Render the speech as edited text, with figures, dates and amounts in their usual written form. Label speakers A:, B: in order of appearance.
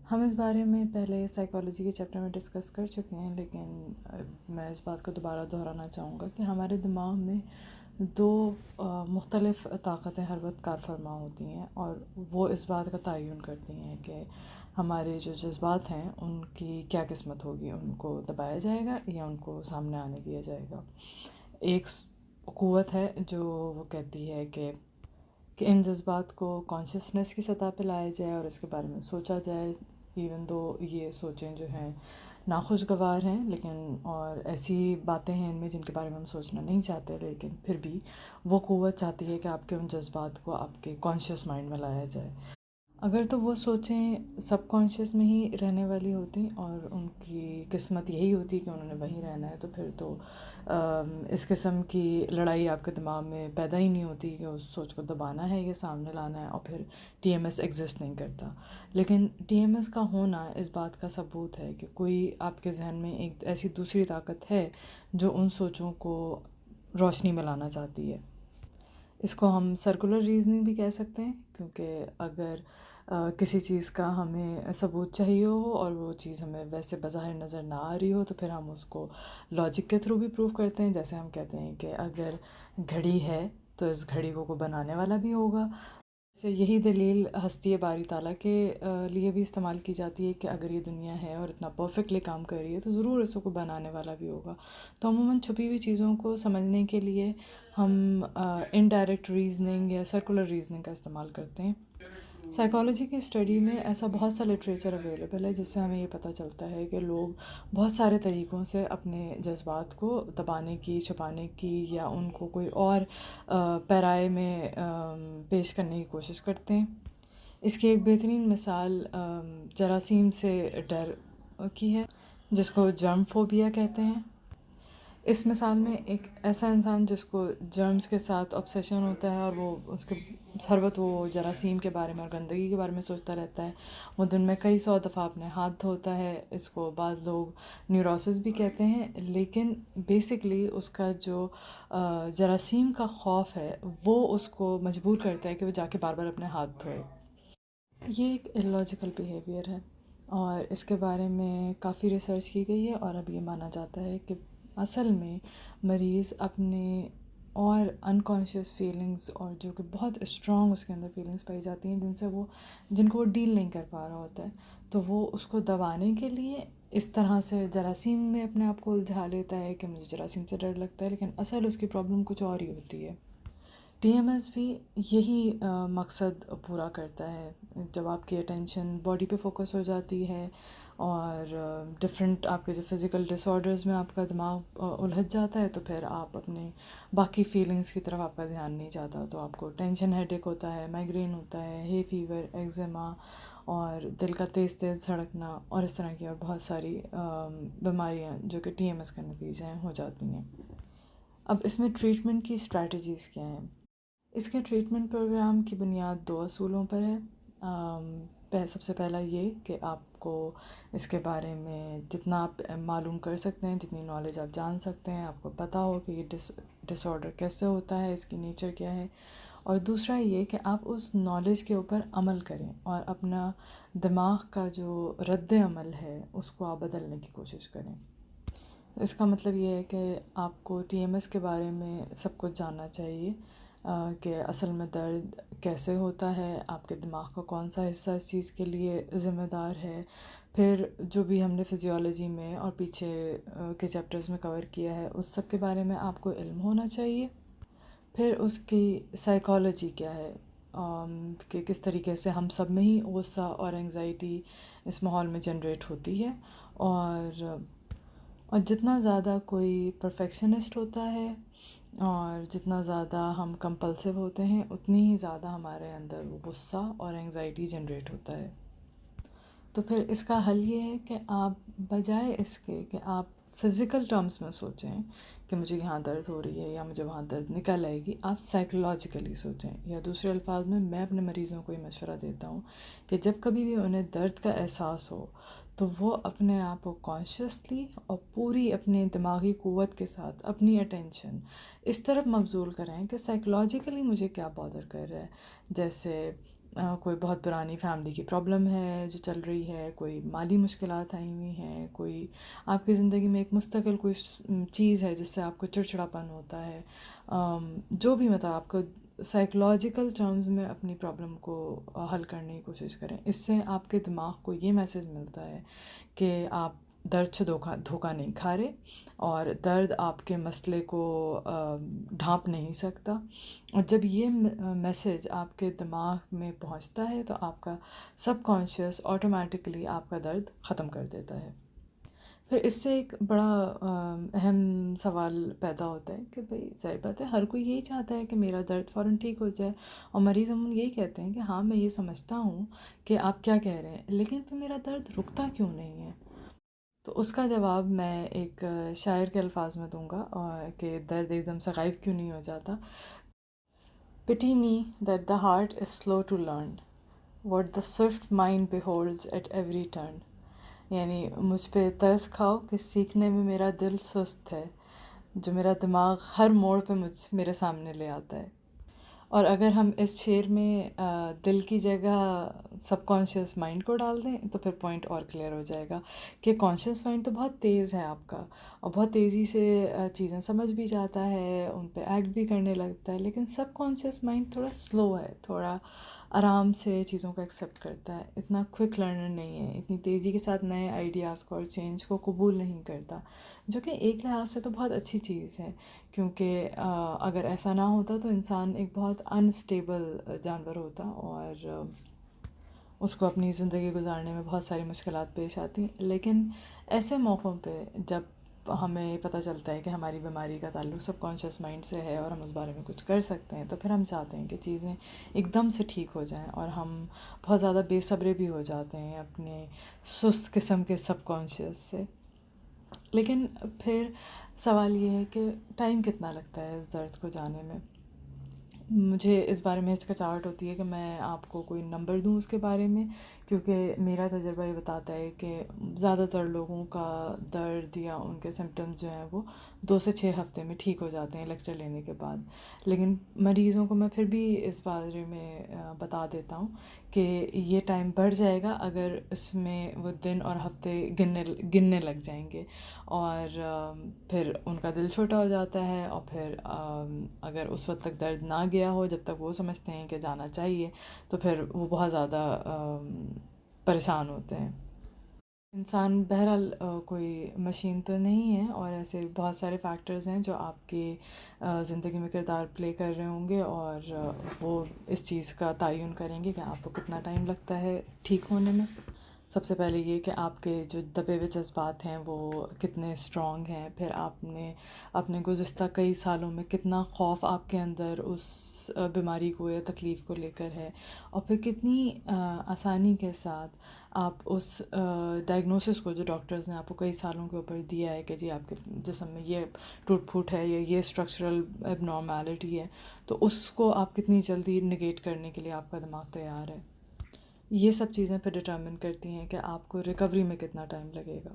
A: ہم اس بارے میں پہلے سائیکالوجی کے چیپٹر میں ڈسکس کر چکے ہیں، لیکن میں اس بات کو دوبارہ دہرانا چاہوں گا کہ ہمارے دماغ میں دو مختلف طاقتیں ہر وقت کار فرما ہوتی ہیں، اور وہ اس بات کا تعین کرتی ہیں کہ ہمارے جو جذبات ہیں ان کی کیا قسمت ہوگی، ان کو دبایا جائے گا یا ان کو سامنے آنے دیا جائے گا۔ ایک قوت ہے جو وہ کہتی ہے کہ ان جذبات کو کانشیسنس کی سطح پہ لایا جائے اور اس کے بارے میں سوچا جائے، ایون دو یہ سوچیں جو ہیں ناخوشگوار ہیں، لیکن اور ایسی باتیں ہیں ان میں جن کے بارے میں ہم سوچنا نہیں چاہتے، لیکن پھر بھی وہ قوت چاہتی ہے کہ آپ کے ان جذبات کو آپ کے کانشیس مائنڈ میں لایا جائے۔ اگر تو وہ سوچیں سب کانشیس میں ہی رہنے والی ہوتی اور ان کی قسمت یہی ہوتی کہ انہوں نے وہیں رہنا ہے، تو پھر تو اس قسم کی لڑائی آپ کے دماغ میں پیدا ہی نہیں ہوتی کہ اس سوچ کو دبانا ہے یا سامنے لانا ہے، اور پھر ٹی ایم ایس ایگزسٹ نہیں کرتا۔ لیکن ٹی ایم ایس کا ہونا اس بات کا ثبوت ہے کہ کوئی آپ کے ذہن میں ایک ایسی دوسری طاقت ہے جو ان سوچوں کو روشنی میں لانا چاہتی ہے۔ اس کو ہم سرکولر ریزننگ بھی کہہ سکتے ہیں، کیونکہ اگر کسی چیز کا ہمیں ثبوت چاہیے ہو اور وہ چیز ہمیں ویسے بظاہر نظر نہ آ رہی ہو، تو پھر ہم اس کو لاجک کے تھرو بھی پروف کرتے ہیں۔ جیسے ہم کہتے ہیں کہ اگر گھڑی ہے تو اس گھڑی کو کوئی بنانے والا بھی ہوگا۔ سے یہی دلیل ہستی باری تعالیٰ کے لیے بھی استعمال کی جاتی ہے کہ اگر یہ دنیا ہے اور اتنا پرفیکٹلی کام کر رہی ہے تو ضرور اس کو بنانے والا بھی ہوگا۔ تو عموماً چھپی ہوئی چیزوں کو سمجھنے کے لیے ہم انڈائریکٹ ریزننگ یا سرکولر ریزننگ کا استعمال کرتے ہیں۔ سائیکالوجی کی اسٹڈی میں ایسا بہت سا لٹریچر اویلیبل ہے جس سے ہمیں یہ پتہ چلتا ہے کہ لوگ بہت سارے طریقوں سے اپنے جذبات کو دبانے کی، چھپانے کی یا ان کو کوئی اور پیرائے میں پیش کرنے کی کوشش کرتے ہیں۔ اس کی ایک بہترین مثال جراثیم سے ڈر کی ہے، جس کو جرم فوبیا کہتے ہیں۔ اس مثال میں ایک ایسا انسان جس کو جرمز کے ساتھ obsession ہوتا ہے اور وہ اس کے ہر وقت وہ جراثیم کے بارے میں اور گندگی کے بارے میں سوچتا رہتا ہے، وہ دن میں کئی 100 دفعہ اپنے ہاتھ دھوتا ہے۔ اس کو بعض لوگ نیوروسس بھی کہتے ہیں، لیکن بیسکلی اس کا جو جراثیم کا خوف ہے وہ اس کو مجبور کرتا ہے کہ وہ جا کے بار بار اپنے ہاتھ دھوئے۔ یہ ایک illogical بیہیویئر ہے اور اس کے بارے میں کافی ریسرچ کی گئی ہے، اور اب یہ مانا جاتا ہے کہ اصل میں مریض اپنے اور انکانشیس فیلنگز، اور جو کہ بہت اسٹرانگ اس کے اندر فیلنگز پائی جاتی ہیں جن کو وہ ڈیل نہیں کر پا رہا ہوتا ہے، تو وہ اس کو دبانے کے لیے اس طرح سے جراثیم میں اپنے آپ کو الجھا لیتا ہے کہ مجھے جراثیم سے ڈر لگتا ہے، لیکن اصل اس کی پرابلم کچھ اور ہی ہوتی ہے۔ ٹی ایم ایس بھی یہی مقصد پورا کرتا ہے۔ جب آپ کی اٹینشن باڈی پہ فوکس ہو جاتی ہے اور ڈفرینٹ آپ کے جو فزیکل ڈس آرڈرز میں آپ کا دماغ الجھ جاتا ہے، تو پھر آپ اپنے باقی فیلنگز کی طرف آپ کا دھیان نہیں جاتا، تو آپ کو ٹینشن ہیڈ ایک ہوتا ہے، مائگرین ہوتا ہے، ہے فیور، ایگزیما، اور دل کا تیز تیز دھڑکنا، اور اس طرح کی اور بہت ساری بیماریاں جو کہ ٹی ایم ایس کا نتیجہ ہیں ہو جاتی ہیں۔ اب اس میں ٹریٹمنٹ کی اسٹریٹجیز کیا ہیں؟ اس کے ٹریٹمنٹ پروگرام کی بنیاد 2 اصولوں پر ہے۔ سب سے پہلا یہ کہ آپ کو اس کے بارے میں جتنا آپ معلوم کر سکتے ہیں، جتنی نالج آپ جان سکتے ہیں، آپ کو پتہ ہو کہ یہ ڈس آرڈر کیسے ہوتا ہے، اس کی نیچر کیا ہے، اور دوسرا یہ کہ آپ اس نالج کے اوپر عمل کریں اور اپنا دماغ کا جو رد عمل ہے اس کو آپ بدلنے کی کوشش کریں۔ اس کا مطلب یہ ہے کہ آپ کو ٹی ایم ایس کے بارے میں سب کچھ جاننا چاہیے، کہ اصل میں درد کیسے ہوتا ہے، آپ کے دماغ کا کون سا حصہ اس چیز کے لیے ذمہ دار ہے، پھر جو بھی ہم نے فزیولوجی میں اور پیچھے کے چیپٹرز میں کور کیا ہے اس سب کے بارے میں آپ کو علم ہونا چاہیے، پھر اس کی سائیکالوجی کیا ہے، کہ کس طریقے سے ہم سب میں ہی غصہ اور انگزائٹی اس ماحول میں جنریٹ ہوتی ہے، اور جتنا زیادہ کوئی پرفیکشنسٹ ہوتا ہے اور جتنا زیادہ ہم کمپلسو ہوتے ہیں، اتنی ہی زیادہ ہمارے اندر غصہ اور انگزائٹی جنریٹ ہوتا ہے۔ تو پھر اس کا حل یہ ہے کہ آپ بجائے اس کے کہ آپ فزیکل ٹرمز میں سوچیں کہ مجھے یہاں درد ہو رہی ہے یا مجھے وہاں درد نکل آئے گی، آپ سائیکولوجیکلی سوچیں، یا دوسرے الفاظ میں اپنے مریضوں کو یہ مشورہ دیتا ہوں کہ جب کبھی بھی انہیں درد کا احساس ہو تو وہ اپنے آپ کو کانشیسلی اور پوری اپنے دماغی قوت کے ساتھ اپنی اٹینشن اس طرف مبذول کریں کہ سائیکولوجیکلی مجھے کیا بادر کر رہا ہے۔ جیسے کوئی بہت پرانی فیملی کی پرابلم ہے جو چل رہی ہے، کوئی مالی مشکلات آئی ہوئی ہیں، کوئی آپ کی زندگی میں ایک مستقل کوئی چیز ہے جس سے آپ کو چڑچڑاپن ہوتا ہے، جو بھی مطلب آپ کو سائیکولوجیکل ٹرمز میں اپنی پرابلم کو حل کرنے کی کوشش کریں. اس سے آپ کے دماغ کو یہ میسیج ملتا ہے کہ آپ درد سے دھوکہ نہیں کھا رہے، اور درد آپ کے مسئلے کو ڈھانپ نہیں سکتا. اور جب یہ میسیج آپ کے دماغ میں پہنچتا ہے تو آپ کا سب کانشیس آٹومیٹکلی آپ کا درد ختم کر دیتا ہے. پھر اس سے ایک بڑا اہم سوال پیدا ہوتا ہے کہ بھئی ظاہر بات ہے ہر کوئی یہی چاہتا ہے کہ میرا درد فوراً ٹھیک ہو جائے، اور مریض عموماً یہی کہتے ہیں کہ ہاں میں یہ سمجھتا ہوں کہ آپ کیا کہہ رہے ہیں، لیکن پھر میرا درد رکتا کیوں نہیں ہے؟ تو اس کا جواب میں ایک شاعر کے الفاظ میں دوں گا، اور کہ درد ایک دم سے غائب کیوں نہیں ہو جاتا. Pity me that the heart is slow to learn what the swift mind beholds at every turn. یعنی مجھ پہ ترس کھاؤ کہ سیکھنے میں میرا دل سست ہے، جو میرا دماغ ہر موڑ پہ میرے سامنے لے آتا ہے. اور اگر ہم اس شعر میں دل کی جگہ سب کانشیس مائنڈ کو ڈال دیں تو پھر پوائنٹ اور کلیئر ہو جائے گا کہ کانشیس مائنڈ تو بہت تیز ہے آپ کا، اور بہت تیزی سے چیزیں سمجھ بھی جاتا ہے، ان پہ ایکٹ بھی کرنے لگتا ہے. لیکن سب کانشیس مائنڈ تھوڑا سلو ہے، تھوڑا آرام سے چیزوں کو ایکسیپٹ کرتا ہے، اتنا کوئک لرنر نہیں ہے، اتنی تیزی کے ساتھ نئے آئیڈیاز کو اور چینج کو قبول نہیں کرتا، جو کہ ایک لحاظ سے تو بہت اچھی چیز ہے. کیونکہ اگر ایسا نہ ہوتا تو انسان ایک بہت انسٹیبل جانور ہوتا، اور اس کو اپنی زندگی گزارنے میں بہت ساری مشکلات پیش آتی. لیکن ایسے موقعوں پہ جب ہمیں پتہ چلتا ہے کہ ہماری بیماری کا تعلق سب کانشیس مائنڈ سے ہے اور ہم اس بارے میں کچھ کر سکتے ہیں، تو پھر ہم چاہتے ہیں کہ چیزیں ایک دم سے ٹھیک ہو جائیں، اور ہم بہت زیادہ بے صبرے بھی ہو جاتے ہیں اپنے سست قسم کے سب کانشیس سے. لیکن پھر سوال یہ ہے کہ ٹائم کتنا لگتا ہے اس درد کو جانے میں. مجھے اس بارے میں ہچکچاہٹ ہوتی ہے کہ میں آپ کو کوئی نمبر دوں اس کے بارے میں، کیونکہ میرا تجربہ یہ بتاتا ہے کہ زیادہ تر لوگوں کا درد یا ان کے سمٹمز جو ہیں وہ 2 سے 6 ہفتے میں ٹھیک ہو جاتے ہیں لیکچر لینے کے بعد. لیکن مریضوں کو میں پھر بھی اس بارے میں بتا دیتا ہوں کہ یہ ٹائم بڑھ جائے گا اگر اس میں وہ دن اور ہفتے گننے لگ جائیں گے، اور پھر ان کا دل چھوٹا ہو جاتا ہے. اور پھر اگر اس وقت تک درد نہ گیا ہو جب تک وہ سمجھتے ہیں کہ جانا چاہیے، تو پھر وہ بہت زیادہ پریشان ہوتے ہیں. انسان بہرحال کوئی مشین تو نہیں ہے، اور ایسے بہت سارے فیکٹرز ہیں جو آپ کی زندگی میں کردار پلے کر رہے ہوں گے، اور وہ اس چیز کا تعین کریں گے کہ آپ کو کتنا ٹائم لگتا ہے ٹھیک ہونے میں. سب سے پہلے یہ کہ آپ کے جو دبے ہوئے جذبات ہیں وہ کتنے اسٹرانگ ہیں، پھر آپ نے اپنے گزشتہ کئی سالوں میں کتنا خوف آپ کے اندر اس بیماری کو یا تکلیف کو لے کر ہے، اور پھر کتنی آسانی کے ساتھ آپ اس ڈائگنوسس کو جو ڈاکٹرز نے آپ کو کئی سالوں کے اوپر دیا ہے کہ جی آپ کے جسم میں یہ ٹوٹ پھوٹ ہے یا یہ اسٹرکچرل اب نارملٹی ہے، تو اس کو آپ کتنی جلدی نگیٹ کرنے کے لیے آپ کا دماغ تیار ہے. یہ سب چیزیں پھر ڈٹرمن کرتی ہیں کہ آپ کو ریکوری میں کتنا ٹائم لگے گا.